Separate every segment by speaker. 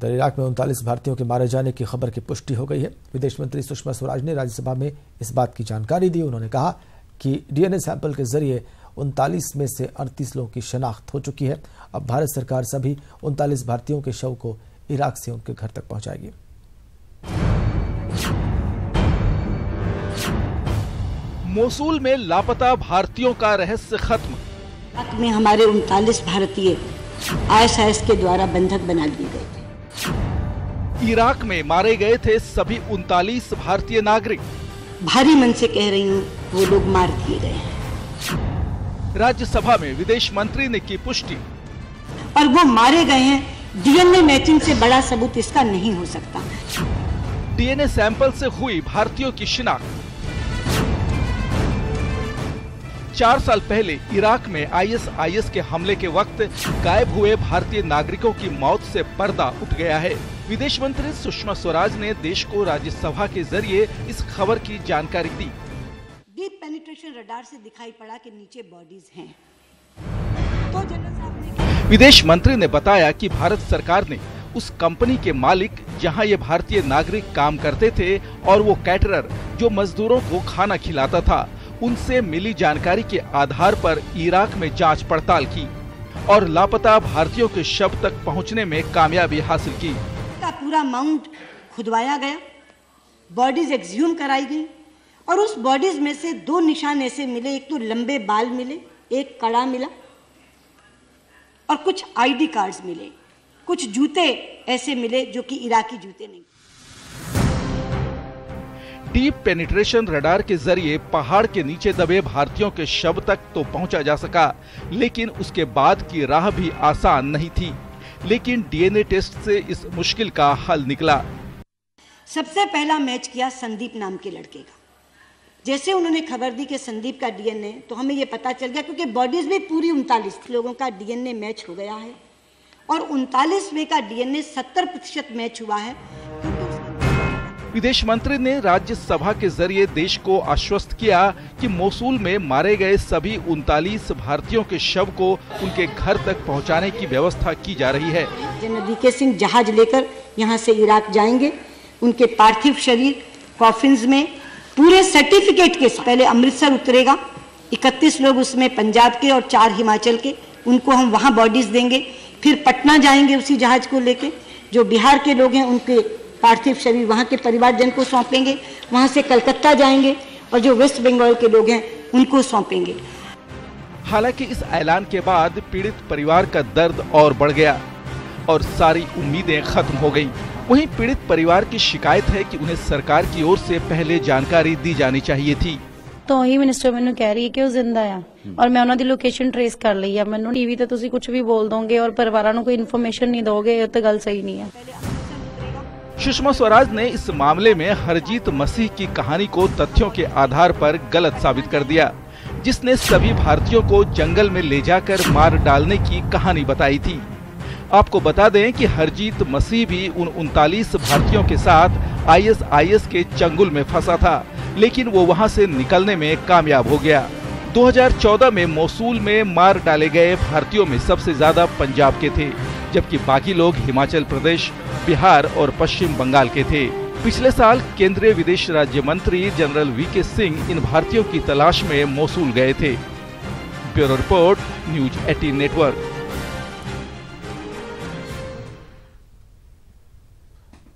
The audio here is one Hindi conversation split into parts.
Speaker 1: उधर इराक में 39 भारतीयों के मारे जाने की खबर की पुष्टि हो गई है। विदेश मंत्री सुषमा स्वराज ने राज्यसभा में इस बात की जानकारी दी। उन्होंने कहा कि डीएनए सैंपल के जरिए 39 में से 38 लोगों की शनाख्त हो चुकी है। अब भारत सरकार सभी 39 भारतीयों के शव को इराक से उनके घर तक पहुंचाएगी।
Speaker 2: मोसूल में लापता भारतीयों का रहस्य खत्म।
Speaker 3: इराक में हमारे 39 भारतीय ISIS के द्वारा बंधक बना लिए गए थे।
Speaker 2: इराक में मारे गए थे सभी 39 भारतीय नागरिक।
Speaker 3: भारी मन से कह रही हूँ, वो लोग मार दिए गए हैं।
Speaker 2: राज्यसभा में विदेश मंत्री ने की पुष्टि।
Speaker 3: और वो मारे गए हैं। डीएनए मैचिंग से बड़ा सबूत इसका नहीं हो सकता।
Speaker 2: डीएनए सैंपल से हुई भारतीयों की शिनाख्त। 4 साल पहले इराक में ISIS के हमले के वक्त गायब हुए भारतीय नागरिकों की मौत से पर्दा उठ गया है। विदेश मंत्री सुषमा स्वराज ने देश को राज्यसभा के जरिए इस खबर की जानकारी दी।
Speaker 3: डीप पेनिट्रेशन रडार से दिखाई पड़ा कि नीचे बॉडीज हैं। तो जनरल साहब ने
Speaker 2: विदेश मंत्री ने बताया कि भारत सरकार ने उस कंपनी के मालिक जहां ये भारतीय नागरिक काम करते थे और वो कैटरर जो मजदूरों को खाना खिलाता था, उनसे मिली जानकारी के आधार पर इराक में जांच पड़ताल की और लापता भारतीयों के शव तक पहुंचने में कामयाबी हासिल की।
Speaker 3: पूरा माउंट खुदवाया गया, बॉडीज एक्सह्यूम कराई गई और उस बॉडीज में से 2 निशान ऐसे मिले। एक तो लंबे बाल मिले, एक कड़ा मिला और कुछ ID कार्ड्स मिले। कुछ जूते ऐसे मिले जो कि इराकी जूते नहीं।
Speaker 2: डीप पेनिट्रेशन रडार के जरिए पहाड़ के नीचे दबे भारतीयों के शव तक तो पहुंचा जा सका, लेकिन उसके बाद की राह भी आसान नहीं थी। लेकिन डीएनए टेस्ट से इस मुश्किल का हल निकला।
Speaker 3: सबसे पहला मैच किया संदीप नाम के लड़के का। जैसे उन्होंने खबर दी कि संदीप का डीएनए, तो हमें ये पता चल गया, क्योंकि बॉडीज भी पूरी 39 लोगों का डीएनए मैच हो गया है और 39वें का डीएनए 70% मैच हुआ है।
Speaker 2: विदेश मंत्री ने राज्यसभा के जरिए देश को आश्वस्त किया कि मोसूल में मारे गए सभी 39 भारतीयों के शव को उनके घर तक पहुंचाने की व्यवस्था की जा रही है।
Speaker 3: जनरल वीके सिंह जहाज लेकर यहां से इराक जाएंगे। उनके पार्थिव शरीर कॉफिन्स में पूरे सर्टिफिकेट के पहले अमृतसर उतरेगा। 31 लोग उसमें पंजाब के और 4 हिमाचल के, उनको हम वहां बॉडीज देंगे। फिर पटना जाएंगे उसी जहाज को लेके। जो बिहार के लोग हैं उनके पार्थिव शरीर वहां के परिवारजन को सौंपेंगे। वहां से कलकत्ता जाएंगे और जो वेस्ट बंगाल के लोग हैं उनको सौंपेंगे।
Speaker 2: हालांकि इस ऐलान के बाद पीड़ित परिवार का दर्द और बढ़ गया और सारी उम्मीदें खत्म हो गईं। वहीं पीड़ित परिवार की शिकायत है कि उन्हें सरकार की ओर से पहले जानकारी दी जानी चाहिए थी।
Speaker 4: तो ही मिनिस्टर मैंने कह रही है कि वो जिंदा है और मैं उन्होंने लोकेशन ट्रेस कर ली है। मैंने टीवी ਤੇ ਤੁਸੀਂ कुछ भी बोल दोगे और परिवार को कोई इन्फॉर्मेशन नहीं दोगे, ये तो गल सही नहीं है।
Speaker 2: सुषमा स्वराज ने इस मामले में हरजीत मसीह की कहानी को तथ्यों के आधार पर गलत साबित कर दिया, जिसने सभी भारतीयों को जंगल में ले जाकर मार डालने की कहानी बताई थी। आपको बता दें कि हरजीत मसीह भी उन 39 भारतीयों के साथ ISIS के चंगुल में फंसा था, लेकिन वो वहां से निकलने में कामयाब हो गया। 2014 में मोसूल में मार डाले गए भारतीयों में सबसे ज्यादा पंजाब के थे, जबकि बाकी लोग हिमाचल प्रदेश, बिहार और पश्चिम बंगाल के थे। पिछले साल केंद्रीय विदेश राज्य मंत्री जनरल वीके सिंह इन भारतीयों की तलाश में मोसूल गए थे। Bureau report, news 18 network.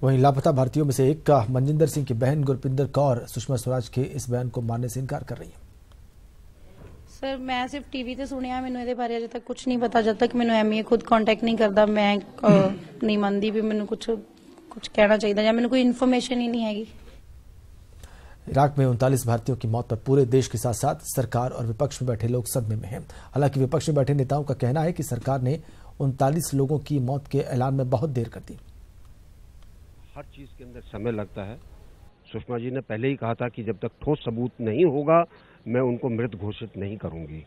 Speaker 1: वहीं लापता भारतीयों में से एक का मनजिंदर सिंह की बहन गुरपिंदर कौर सुषमा स्वराज के इस बयान को मानने से इनकार कर रही है।
Speaker 4: सर मैं सिर्फ टीवी ਤੇ ਸੁਣਿਆ, ਮੈਨੂੰ ਇਹਦੇ ਬਾਰੇ ਅਜੇ ਤੱਕ ਕੁਝ ਨਹੀਂ ਪਤਾ। ਜਦ ਤੱਕ ਮੈਨੂੰ ਐਮਏ ਖੁਦ ਕੰਟੈਕਟ ਨਹੀਂ ਕਰਦਾ ਮੈਂ ਨਹੀਂ ਮੰਨਦੀ ਵੀ ਮੈਨੂੰ ਕੁਝ ਕਹਿਣਾ ਚਾਹੀਦਾ ਜਾਂ ਮੈਨੂੰ ਕੋਈ ਇਨਫੋਰमेशन ही नहीं हैगी।
Speaker 1: इराक में 39 भारतीयों की मौत पर पूरे देश के साथ साथ सरकार और विपक्ष में बैठे लोग सदमे में हैं। हालांकि विपक्ष में बैठे नेताओं का कहना है कि सरकार ने 39 लोगों की मौत के ऐलान में बहुत देर कर दी।
Speaker 5: हर चीज के अंदर समय लगता है। सुषमा जी ने पहले ही कहा था कि जब तक ठोस सबूत नहीं होगा मैं उनको मृत घोषित नहीं करूंगी,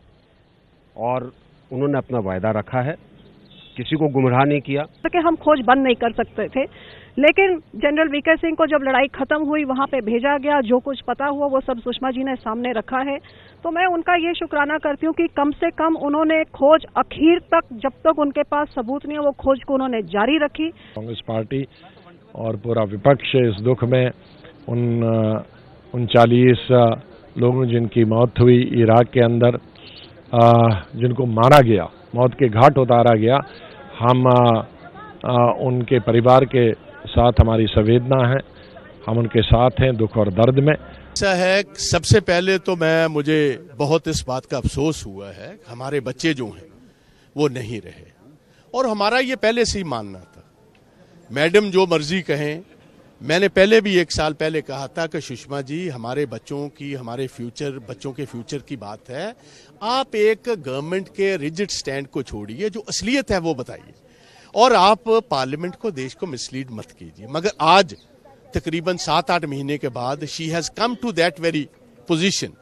Speaker 5: और उन्होंने अपना वायदा रखा है किसी को गुमराह नहीं किया।
Speaker 6: कि हम खोज बंद नहीं कर सकते थे, लेकिन जनरल वीके सिंह को जब लड़ाई खत्म हुई वहां पे भेजा गया, जो कुछ पता हुआ वो सब सुषमा जी ने सामने रखा है। तो मैं उनका ये शुक्राना करती हूँ कि कम से कम उन्होंने खोज आखिर तक, जब तक उनके पास सबूत नहीं है, वो खोज को उन्होंने जारी रखी।
Speaker 7: कांग्रेस पार्टी और पूरा विपक्ष इस दुख में उन 39 लोगों जिनकी मौत हुई इराक के अंदर, जिनको मारा गया, मौत के घाट उतारा गया, हम उनके परिवार के साथ हमारी संवेदना है, हम उनके साथ हैं दुख और दर्द में।
Speaker 8: ऐसा है, सबसे पहले तो मुझे बहुत इस बात का अफसोस हुआ है, हमारे बच्चे जो हैं वो नहीं रहे, और हमारा ये पहले से ही मानना था। मैडम जो मर्जी कहें, मैंने पहले भी 1 साल पहले कहा था कि सुषमा जी हमारे बच्चों की, हमारे फ्यूचर, बच्चों के फ्यूचर की बात है, आप एक गवर्नमेंट के रिजिड स्टैंड को छोड़िए, जो असलियत है वो बताइए, और आप पार्लियामेंट को, देश को मिसलीड मत कीजिए। मगर आज तकरीबन 7-8 महीने के बाद she has come to that very position